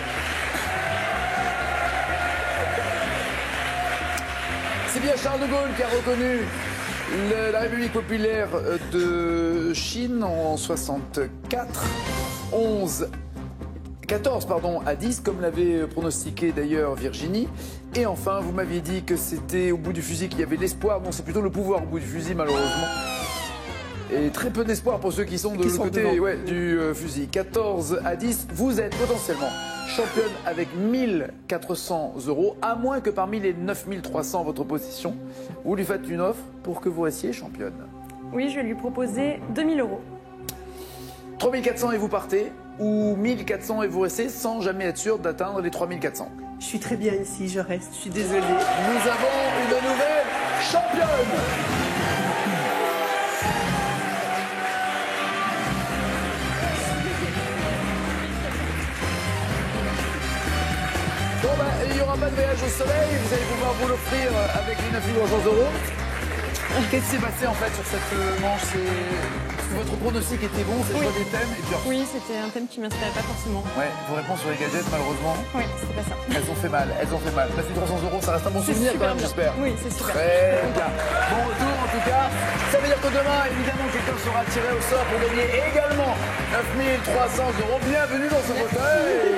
C'est bien Charles de Gaulle qui a reconnu la République populaire de Chine en 64. 14 à 10, comme l'avait pronostiqué d'ailleurs Virginie. Et enfin, vous m'aviez dit que c'était au bout du fusil qu'il y avait l'espoir. Non, c'est plutôt le pouvoir au bout du fusil, malheureusement. Et très peu d'espoir pour ceux qui sont de l'autre côté du fusil. 14 à 10, vous êtes potentiellement championne avec 1400 €, à moins que parmi les 9300 en votre possession, vous lui faites une offre pour que vous restiez championne. Oui, je vais lui proposer 2000 €. 3400 et vous partez, ou 1400 et vous restez sans jamais être sûr d'atteindre les 3400. Je suis très bien ici, je reste, je suis désolée. Nous avons une nouvelle championne. Bon bah, il n'y aura pas de voyage au soleil, vous allez pouvoir vous l'offrir avec les 9300 €. Qu'est-ce qui s'est passé en fait sur cette manche? Votre pronostic était bon, c'est le choix des thèmes et puis... Oui, c'était un thème qui m'inspirait pas forcément. Ouais, vos réponses sur les gadgets, malheureusement. Oui, c'était pas ça. Elles ont fait mal, elles ont fait mal. 9300 €, ça reste un bon souvenir quand même, j'espère. Oui, c'est super. Très bien. Bon retour en tout cas. Ça veut dire que demain, évidemment, quelqu'un sera tiré au sort pour gagner également 9300 €. Bienvenue dans ce fauteuil.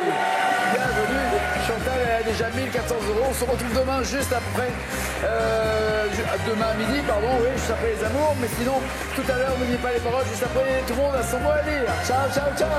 Bienvenue. Chantal, elle a déjà 1400 €. On se retrouve demain, juste après. Demain à midi, pardon, oui, juste après les amours. Mais sinon, tout à l'heure, n'oubliez pas les paroles. Juste après, tout le monde a son mot à dire. Ciao, ciao, ciao.